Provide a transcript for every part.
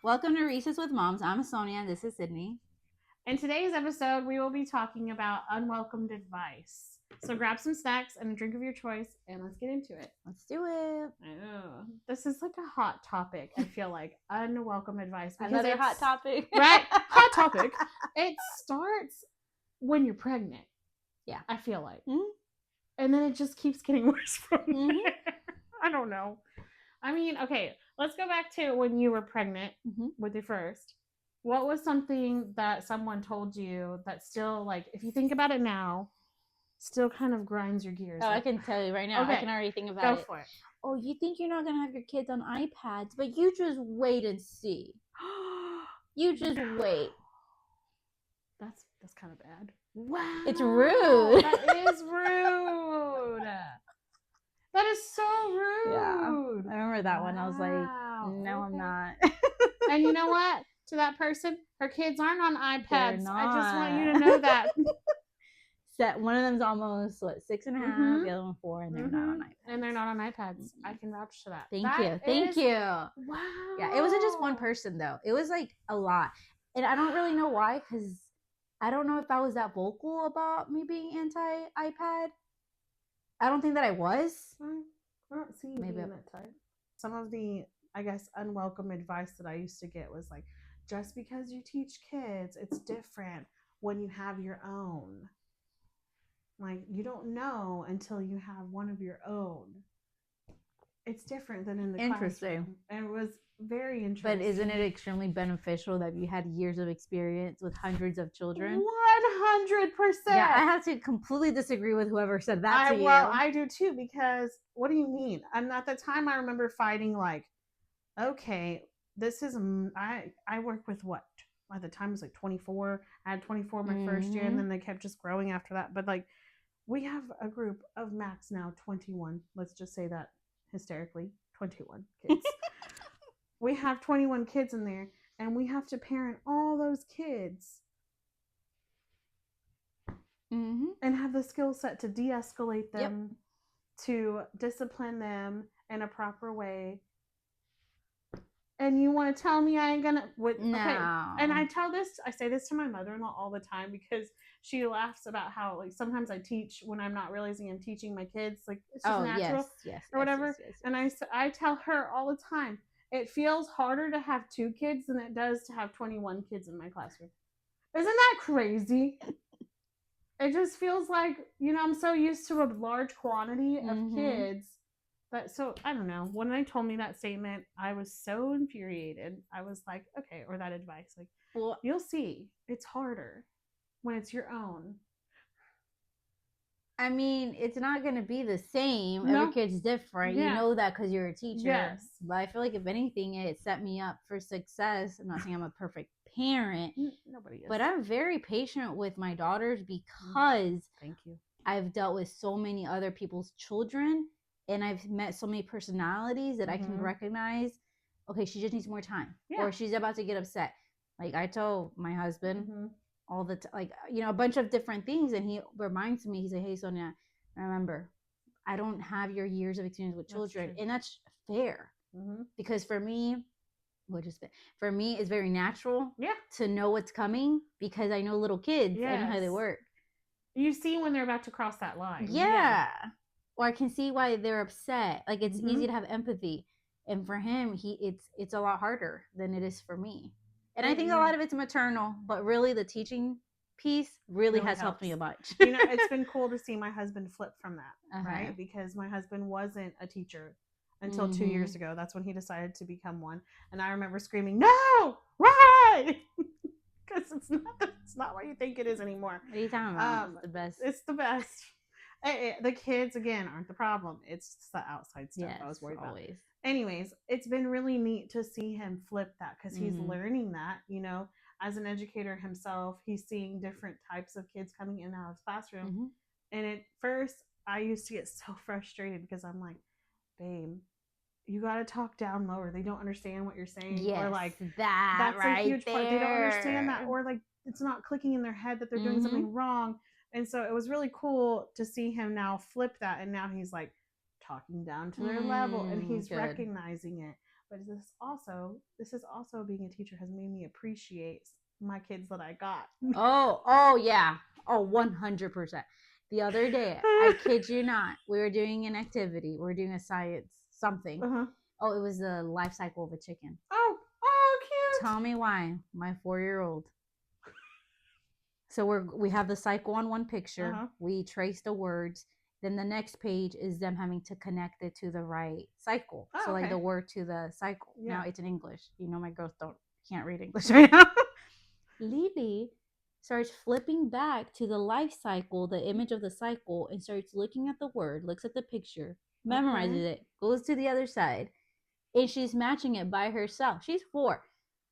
Welcome to Recess with Moms. I'm Sonia and this is Sydney. In today's episode, we will be talking about unwelcomed advice. So grab some snacks and a drink of your choice and let's get into it. Let's do it. Oh, this is like a hot topic, I feel like. Unwelcome advice. Another hot topic. Right? Hot topic. It starts when you're pregnant. Yeah. I feel like. Mm-hmm. And then it just keeps getting worse from there. I don't know. I mean, okay, let's go back to when you were pregnant with your first. What was something that someone told you that still, like, if you think about it now, still kind of grinds your gears? Oh, I can tell you right now. Okay. I can already think about it. Go for it. Oh, you think you're not going to have your kids on iPads, but you just wait and see. You just wait. That's kind of bad. Wow. It's rude. That is rude. That is so rude. Yeah. I remember that one. I was like, no, I'm not. And you know what? To that person, her kids aren't on iPads. Not. I just want you to know that. One of them's almost 6.5, the other one 4, and they're not on iPads. And they're not on iPads. I can vouch to that. Thank you. Wow. Yeah, it wasn't just one person though. It was like a lot, and I don't really know why, because I don't know if I was that vocal about me being anti-iPad. I don't think that I was. I don't see you being that type. Some of the, I guess, unwelcome advice that I used to get was like, just because you teach kids, it's different when you have your own. Like, you don't know until you have one of your own. It's different than in the classroom. And it was very interesting. But isn't it extremely beneficial that you had years of experience with hundreds of children? 100%. Yeah, I have to completely disagree with whoever said that to you. Well, I do too, because what do you mean? And at the time, I remember fighting like, okay, this is, I work with what? At the time, it was like 24. I had 24 my first year, and then they kept just growing after that. But like, we have a group of max now 21. Let's just say that hysterically, 21 kids. We have 21 kids in there, and we have to parent all those kids and have the skill set to de-escalate them, to discipline them in a proper way. And you want to tell me I ain't gonna? No. Okay. And I say this to my mother-in-law all the time, because she laughs about how, like, sometimes I teach when I'm not realizing I'm teaching my kids, like, it's just natural, or whatever. Yes. And I tell her all the time, it feels harder to have 2 kids than it does to have 21 kids in my classroom. Isn't that crazy? It just feels like, I'm so used to a large quantity of kids. But so, I don't know. When they told me that statement, I was so infuriated. I was like, okay, or that advice. Like, well, you'll see. It's harder when it's your own. I mean, it's not going to be the same. No. Every kid's different. Yeah. You know that because you're a teacher. Yes. But I feel like, if anything, it set me up for success. I'm not saying I'm a perfect parent. Nobody is. But I'm very patient with my daughters, because thank you. I've dealt with so many other people's children, and I've met so many personalities that I can recognize, okay, she just needs more time. Yeah. Or she's about to get upset. Like, I told my husband all the time, like, a bunch of different things, and he reminds me, he said, hey, Sonia, remember, I don't have your years of experience with children. And that's fair. Because for me, it's very natural to know what's coming, because I know little kids. Yes. I know how they work. You see when they're about to cross that line. Yeah. Or I can see why they're upset. Like, it's easy to have empathy. And for him, it's a lot harder than it is for me. And I think a lot of it's maternal, but really the teaching piece really has helped me a bunch. It's been cool to see my husband flip from that, right? Because my husband wasn't a teacher until 2 years ago. That's when he decided to become one. And I remember screaming, no, why? Because it's not what you think it is anymore. What are you talking about? It's the best. It's the best. The kids, again, aren't the problem. It's the outside stuff I was worried about. Anyways, it's been really neat to see him flip that, because he's learning that, as an educator himself, he's seeing different types of kids coming in and out of his classroom. And at first, I used to get so frustrated, because I'm like, babe, you got to talk down lower. They don't understand what you're saying. Yes, or like, that's a huge part. They don't understand that. Or like, it's not clicking in their head that they're doing something wrong. And so it was really cool to see him now flip that. And now he's like talking down to their level, and he's recognizing it. But this is also being a teacher has made me appreciate my kids that I got. Oh yeah. Oh, 100%. The other day, I kid you not, we were doing an activity. We were doing a science something. Oh, it was the life cycle of a chicken. Oh, cute. Tell me why my 4-year-old. So we have the cycle on one picture. We trace the words. Then the next page is them having to connect it to the right cycle. So like the word to the cycle. Yeah. Now it's in English. You know my girls can't read English right now. Lily starts flipping back to the life cycle, the image of the cycle, and starts looking at the word, looks at the picture, memorizes it, goes to the other side, and she's matching it by herself. She's 4.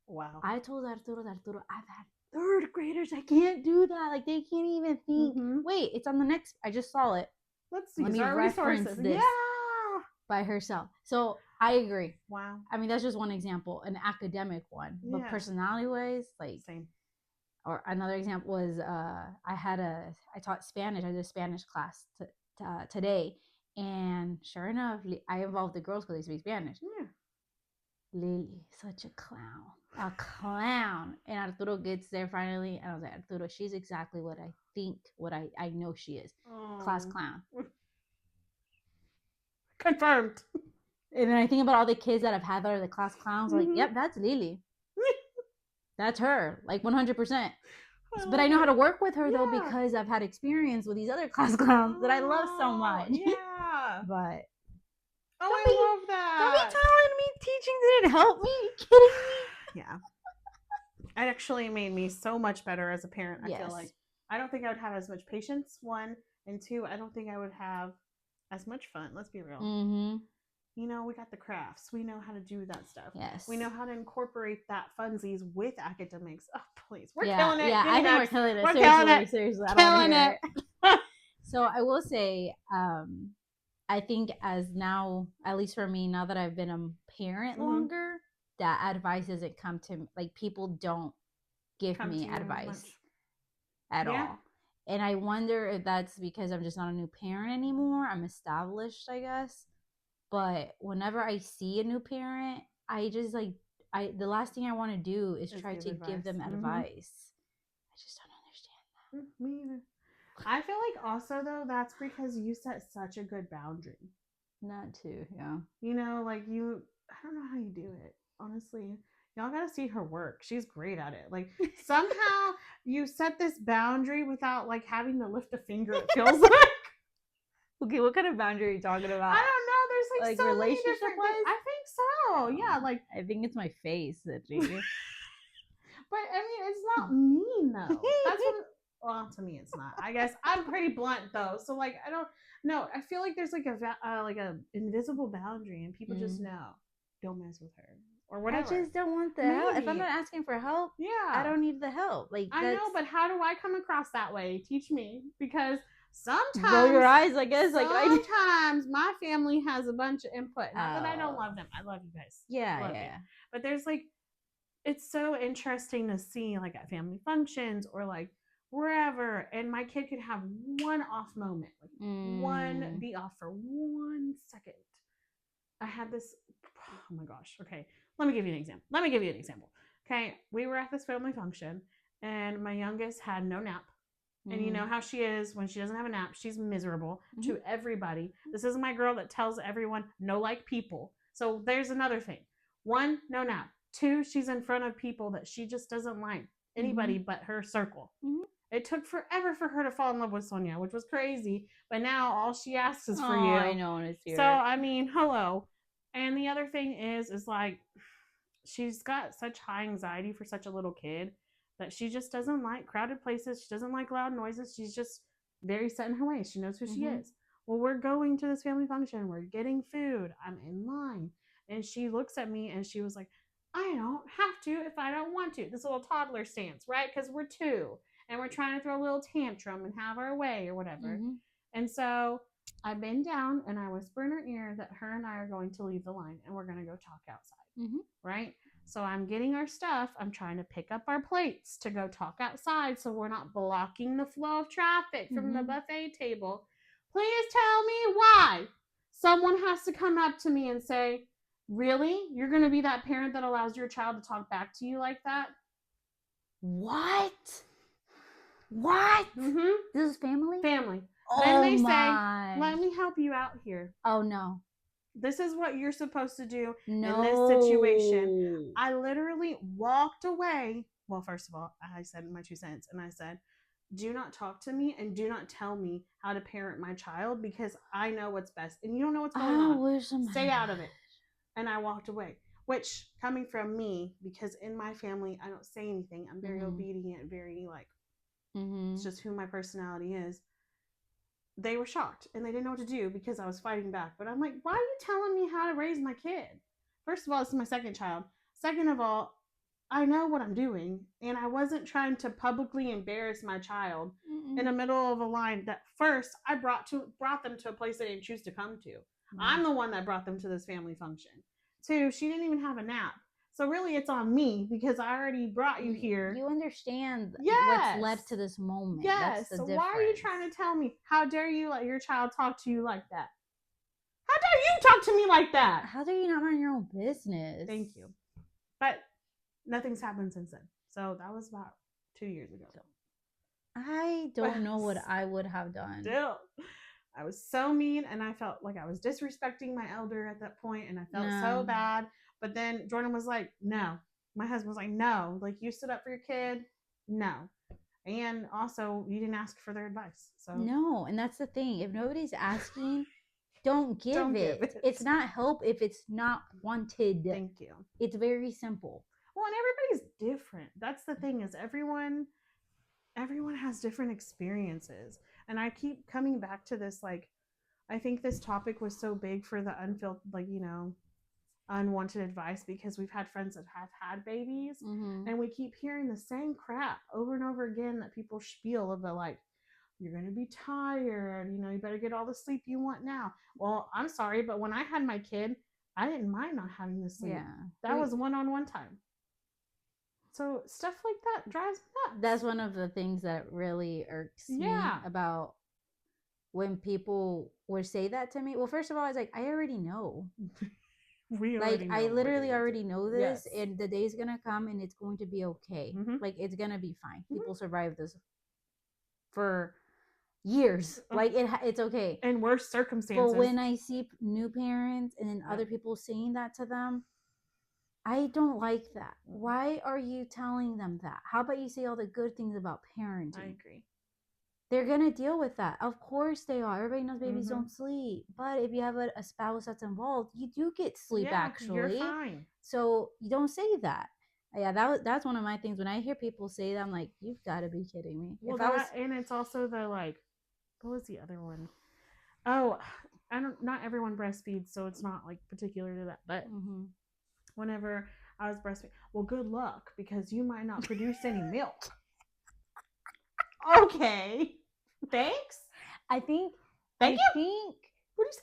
Wow. I told Arturo, I've had 3rd graders. I can't do that. Like they can't even think. Wait, it's on the next. I just saw it. Let's see. Let me reference this by herself. So I agree. Wow. I mean, that's just one example, an academic one, but personality-wise, like same. Or another example was I taught Spanish. I did a Spanish class today, and sure enough, I involved the girls because they speak Spanish. Yeah. Lily, such a clown. And Arturo gets there finally, and I was like, Arturo, she's exactly what I think, what I know she is. Class clown. Confirmed. And then I think about all the kids that I've had that are the class clowns. Like, yep, that's Lily. That's her, like 100%. But I know how to work with her though because I've had experience with these other class clowns that I love so much. Yeah. But I love that. Don't be telling me teaching didn't help me. Are you kidding me? Yeah. It actually made me so much better as a parent. I feel like I don't think I would have as much patience. 1 and 2. I don't think I would have as much fun. Let's be real. Mm-hmm. You know, we got the crafts. We know how to do that stuff. Yes. We know how to incorporate that funsies with academics. Oh, please. We're killing it. Yeah, I think we're killing it. Seriously. I don't killing it. So I will say, I think as now, at least for me, now that I've been a parent longer, that advice doesn't come to me. Like, people don't give me advice at all. And I wonder if that's because I'm just not a new parent anymore. I'm established, I guess. But whenever I see a new parent, I just the last thing I want to do is try to give them advice. I just don't understand that. Me either. I feel like also though that's because you set such a good boundary. Not too, yeah. You know, like I don't know how you do it. Honestly, y'all gotta see her work. She's great at it. Like somehow you set this boundary without like having to lift a finger. It feels like. Okay, what kind of boundary are you talking about? I don't know. There's like so many different things. I think so. Yeah, like I think it's my face that you. But I mean, it's not mean though. That's what. Well, to me, it's not. I guess I'm pretty blunt though, so like I don't know. I feel like there's like a invisible boundary, and people just know don't mess with her or whatever. I just don't want the help. If I'm not asking for help, I don't need the help. Like I know, but how do I come across that way? Teach me, because sometimes roll your eyes, I guess. Sometimes my family has a bunch of input. Not that I don't love them. I love you guys. Yeah. But there's like, it's so interesting to see like at family functions or like wherever, and my kid could have one off moment, like one be off for 1 second. I had this. Oh my gosh. Okay, let me give you an example. Okay, we were at this family function, and my youngest had no nap. And you know how she is when she doesn't have a nap. She's miserable to everybody. This is my girl that tells everyone no like people. So there's another thing. 1, no nap. 2, she's in front of people that she just doesn't like anybody but her circle. It took forever for her to fall in love with Sonia, which was crazy. But now all she asks is for you. I know, and it's here. So I mean, hello. And the other thing is like she's got such high anxiety for such a little kid that she just doesn't like crowded places. She doesn't like loud noises. She's just very set in her ways. She knows who she is. Well, we're going to this family function. We're getting food. I'm in line. And she looks at me and she was like, I don't have to if I don't want to. This little toddler stance, right? Because we're 2 and we're trying to throw a little tantrum and have our way or whatever. And so I bend down and I whisper in her ear that her and I are going to leave the line and we're going to go talk outside. Right? So I'm getting our stuff. I'm trying to pick up our plates to go talk outside so we're not blocking the flow of traffic from the buffet table. Please tell me why someone has to come up to me and say, Really? You're going to be that parent that allows your child to talk back to you like that? What? Mm-hmm. This is family? Family. Oh, then they say, let me help you out here. Oh, no. This is what you're supposed to do in this situation. I literally walked away. Well, first of all, I said my 2 cents, and I said, do not talk to me and do not tell me how to parent my child, because I know what's best and you don't know what's going on. Stay out of it. And I walked away, which, coming from me, because in my family I don't say anything, I'm very obedient, very like, it's just who my personality is. They were shocked and they didn't know what to do because I was fighting back. But I'm like, why are you telling me how to raise my kid? First of all, this is my second child. Second of all, I know what I'm doing, and I wasn't trying to publicly embarrass my child in the middle of a line that first I brought them to a place they didn't choose to come to. I'm the one that brought them to this family function. 2, she didn't even have a nap. So really, it's on me because I already brought you here. You understand what's led to this moment. Yes. So why are you trying to tell me? How dare you let your child talk to you like that? How dare you talk to me like that? How dare you not mind your own business? Thank you. But nothing's happened since then. So that was about 2 years ago. I don't know what I would have done. Still, I was so mean, and I felt like I was disrespecting my elder at that point, and I felt so bad. But then Jordan was like, no. My husband was like, no. Like, you stood up for your kid? No. And also, you didn't ask for their advice. So no, and that's the thing. If nobody's asking, don't give it. It's not help if it's not wanted. Thank you. It's very simple. Well, and everybody's different. That's the thing, is everyone has different experiences. And I keep coming back to this, like, I think this topic was so big for the unfiltered, like, unwanted advice, because we've had friends that have had babies, and we keep hearing the same crap over and over again, that people spiel of the, like, you're going to be tired, you better get all the sleep you want now. Well, I'm sorry, but when I had my kid, I didn't mind not having the sleep. That was one-on-one time. So stuff like that drives me nuts. That's one of the things that really irks me about when people would say that to me. Well, first of all, I was like, I already know. I literally already know this, and the day's gonna come and it's going to be okay. Like, it's gonna be fine. People survive this for years. Like, it's okay. In worse circumstances. But when I see new parents and then other people saying that to them, I don't like that. Why are you telling them that? How about you say all the good things about parenting? I agree. They're going to deal with that. Of course they are. Everybody knows babies don't sleep. But if you have a spouse that's involved, you do get sleep, actually. You're fine. So you don't say that. Yeah, that's one of my things. When I hear people say that, I'm like, you've got to be kidding me. Well, and it's also the, like, what was the other one? Oh, not everyone breastfeeds, so it's not, like, particular to that. But whenever I was breastfeeding, well, good luck, because you might not produce any milk. Okay. Thanks. I think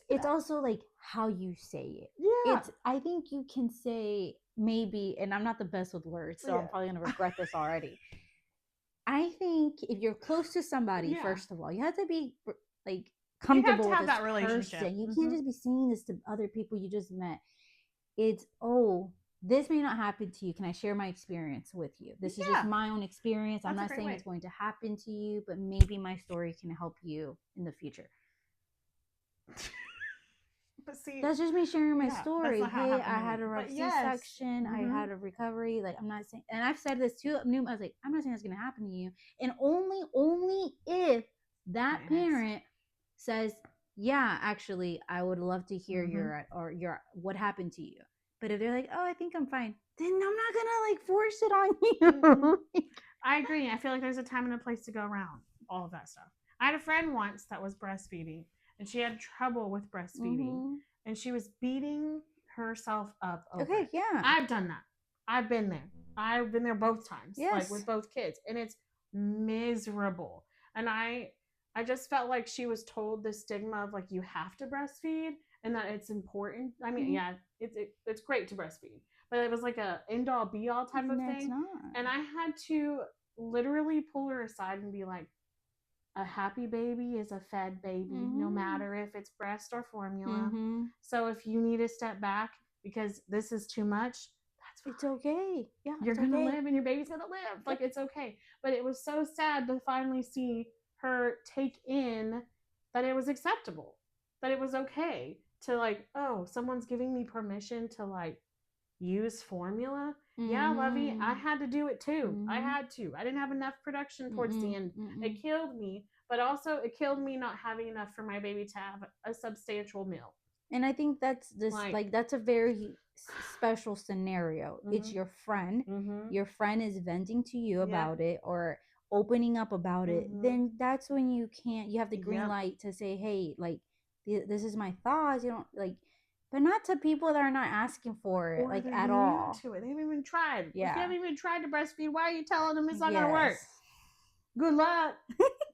it's also like how you say it. Yeah. I think you can say maybe, and I'm not the best with words, so I'm probably gonna regret this already. I think if you're close to somebody, first of all, you have to be like comfortable with this person. You can't just be saying this to other people you just met. It's, this may not happen to you. Can I share my experience with you? This is just my own experience. I'm not saying it's going to happen to you, but maybe my story can help you in the future. But see, that's just me sharing my story. Hey, I had a rough C-section. I had a recovery. Like, I'm not saying, and I've said this too. I was like, I'm not saying it's going to happen to you. And only if that parent says, yeah, actually, I would love to hear your what happened to you. But if they're like, oh, I think I'm fine, then I'm not gonna like force it on you. I agree. I feel like there's a time and a place to go around all of that stuff. I had a friend once that was breastfeeding, and she had trouble with breastfeeding, and she was beating herself up over it. I've done that. I've been there. I've been there both times, like with both kids, and it's miserable. And I just felt like she was told the stigma of, like, you have to breastfeed and that it's important. I mean, it's great to breastfeed, but it was like a end all be all type of thing. And I had to literally pull her aside and be like, a happy baby is a fed baby, no matter if it's breast or formula. So if you need to step back, because this is too much, it's okay. Yeah, you're gonna live and your baby's gonna live. Like, it's okay. But it was so sad to finally see her take in that it was acceptable, that it was okay to, like, oh, someone's giving me permission to, like, use formula. Yeah, Lovey, I had to do it too. I had to. I didn't have enough production towards the end. It killed me, but also it killed me not having enough for my baby to have a substantial meal. And I think that's like that's a very special scenario. It's your friend. Your friend is venting to you about it or opening up about it. Then that's when you have the green light to say, hey, like, this is my thoughts. You don't, like, but not to people that are not asking for it, or like, at all. To it. They haven't even tried. Yeah. If you haven't even tried to breastfeed, why are you telling them it's not gonna work? Good luck.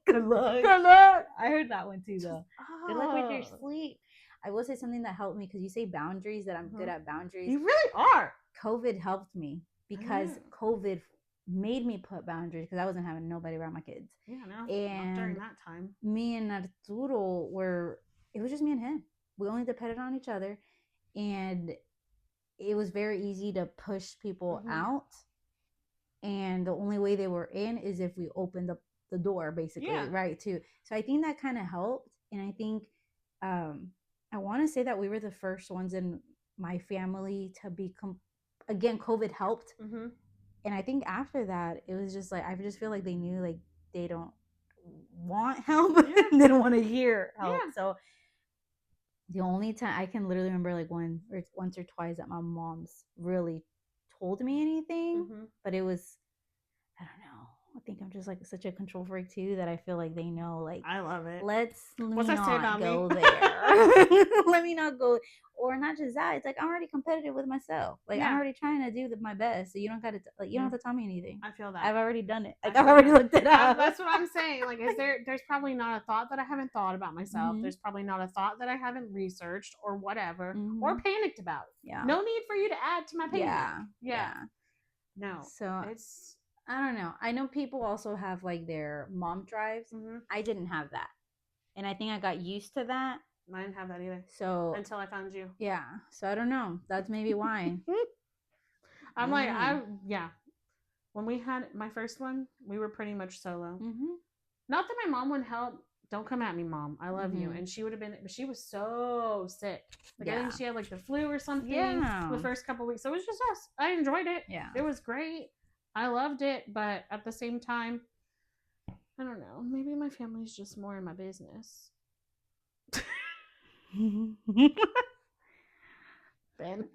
Good luck. Good luck. I heard that one too, though. Good luck with your sleep. I will say something that helped me, because you say boundaries, that I'm good at boundaries. You really are. COVID helped me, because COVID made me put boundaries, because I wasn't having nobody around my kids. Yeah, no. And not during that time. Me and Arturo it was just me and him. We only depended on each other, and it was very easy to push people out. And the only way they were in is if we opened up the door, basically, right? Too. So I think that kind of helped, and I think I want to say that we were the first ones in my family to be again, COVID helped. And I think after that, it was just like, I just feel like they knew, like, they don't want help. They don't want to hear help. So the only time I can literally remember, like, once or twice that my mom's really told me anything, but it was, I don't know. I think I'm just, like, such a control freak too, that I feel like they know, like, I love it. Let me not go me? there. Let me not go. Or not just that. It's like, I'm already competitive with myself. Like, I'm already trying to do my best. So you don't got to, like, you don't have to tell me anything. I feel that. I've already done it. Like, I've already looked it up. That's what I'm saying. Like, there's probably not a thought that I haven't thought about myself. There's probably not a thought that I haven't researched or whatever, or panicked about. Yeah. No need for you to add to my panic. Yeah. No. So it's, I don't know. I know people also have, like, their mom drives. I didn't have that. And I think I got used to that. I didn't have that either. So until I found you. Yeah. So I don't know. That's maybe why. I'm when we had my first one, we were pretty much solo. Not that my mom wouldn't help. Don't come at me, Mom. I love you. And she would have been, but she was so sick. Like, I think she had, like, the flu or something the first couple of weeks. So it was just us. I enjoyed it. Yeah. It was great. I loved it. But at the same time, I don't know. Maybe my family's just more in my business. Ben.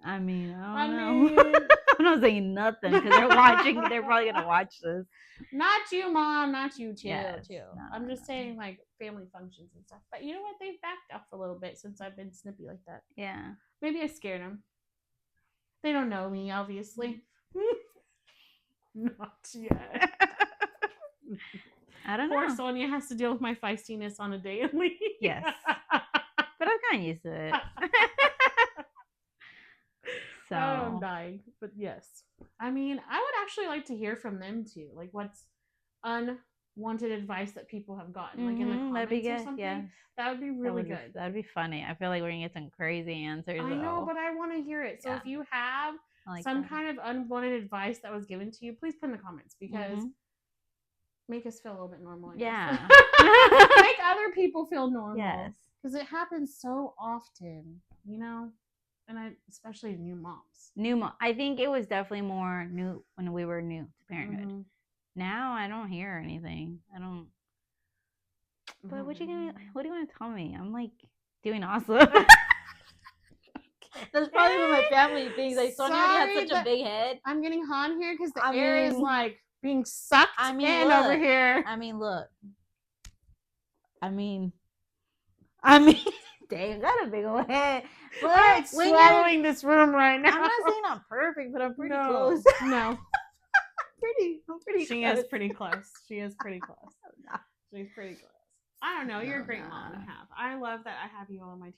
I mean, I don't know. I'm not saying nothing, because they're watching. They're probably gonna watch this. Not you, Mom. Not you, too. I'm just saying, like, family functions and stuff. But you know what? They've backed off a little bit since I've been snippy like that. Yeah. Maybe I scared them. They don't know me, obviously. Not yet. I don't know. Poor Sonia has to deal with my feistiness on a daily. Yes. But I'm kind of used to it. So I'm dying. But yes. I mean, I would actually like to hear from them too. Like, what's unwanted advice that people have gotten, like, in the comments or something. Yeah. That would be really good. That'd be funny. I feel like we're gonna get some crazy answers. I know, but I want to hear it. So if you have some kind of unwanted advice that was given to you, please put in the comments, because make us feel a little bit normal. Yeah. Make other people feel normal. Yes. Because it happens so often, you know? And especially new moms. I think it was definitely more new when we were new to parenthood. Now I don't hear anything. I don't. But what do you want to tell me? I'm, like, doing awesome. That's probably what my family thinks. Like, Sonia has such a big head. I'm getting hot here because the air is, like, being sucked in over here. I mean, look. I mean, dang, I got a big old head. But I'm swallowing this room right now. I'm not saying I'm perfect, but I'm pretty close. No. I'm pretty She close. is pretty close. She's pretty close. I don't know. You're a great mom to have. I love that I have you on my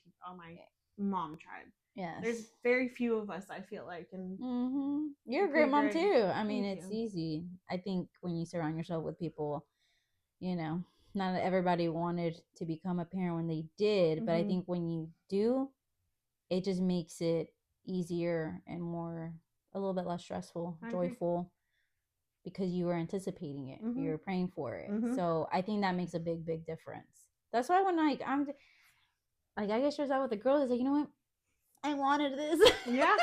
mom tribe. Yes. There's very few of us, I feel like. And you're a great mom too. I mean, it's easy. I think when you surround yourself with people, you know, not everybody wanted to become a parent when they did, but I think when you do, it just makes it easier and a little bit less stressful, joyful, because you were anticipating it. Mm-hmm. You're praying for it. Mm-hmm. So I think that makes a big, big difference. That's why when I get stressed out with the girls, it's like, you know what? I wanted this. Yeah.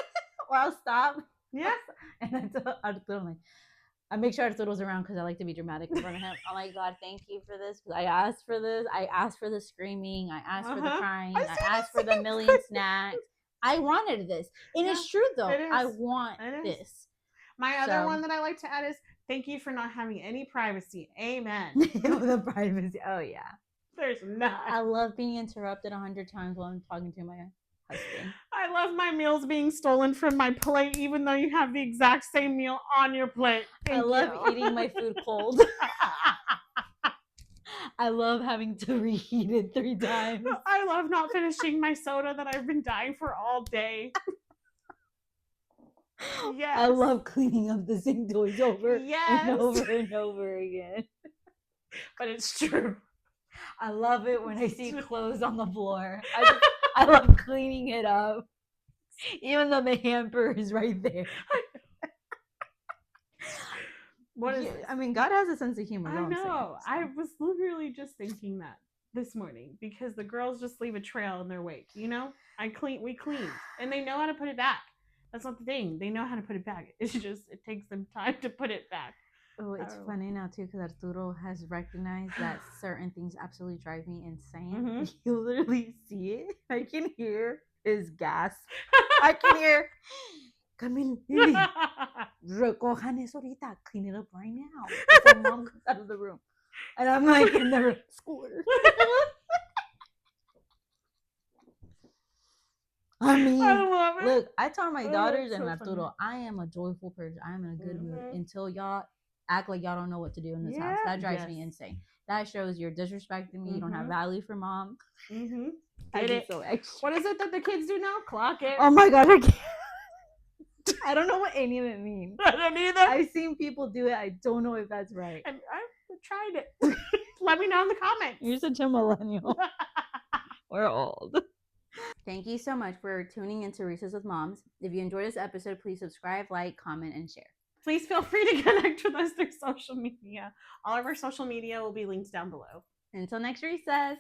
Or I'll stop. Yeah. And I tell Arturo, I make sure Arturo's around because I like to be dramatic in front of him. I'm like, God, thank you for this. Because I asked for this. I asked for the screaming. I asked for the crying. I asked for the million snacks. I wanted this. And it's true, though. I want this. My other one that I like to add is, thank you for not having any privacy. Amen. The privacy. Oh, yeah. There's none. I love being interrupted 100 times while I'm talking to my husband. I love my meals being stolen from my plate, even though you have the exact same meal on your plate. I love eating my food cold. I love having to reheat it 3 times. I love not finishing my soda that I've been dying for all day. Yes. I love cleaning up the sink toys over and over and over again. But it's true. I love it when I see clothes on the floor. I love cleaning it up. Even though the hamper is right there. I mean, God has a sense of humor. I know. I was literally just thinking that this morning because the girls just leave a trail in their wake. You know, we cleaned, and they know how to put it back. That's not the thing. They know how to put it back. It's just it takes them time to put it back. Oh, it's funny now too because Arturo has recognized that certain things absolutely drive me insane. Mm-hmm. You literally see it. I can hear his gasp. I can hear. Camille, recojan eso ahorita. Clean it up right now. Before mom comes out of the room. And I'm like in the school. I mean, look, I tell my daughters and Arturo, I am a joyful person. I am in a good mood until y'all act like y'all don't know what to do in this house. That drives me insane. That shows you're disrespecting me. You don't have value for mom. Mm-hmm. Get it? So extra. What is it that the kids do now? Clock it. Oh my God, I can't. I don't know what any of it means. I don't either. I've seen people do it. I don't know if that's right. I've tried it. Let me know in the comments. You're such a millennial. We're old. Thank you so much for tuning into Recess with Moms. If you enjoyed this episode, please subscribe, like, comment, and share. Please feel free to connect with us through social media. All of our social media will be linked down below. Until next recess.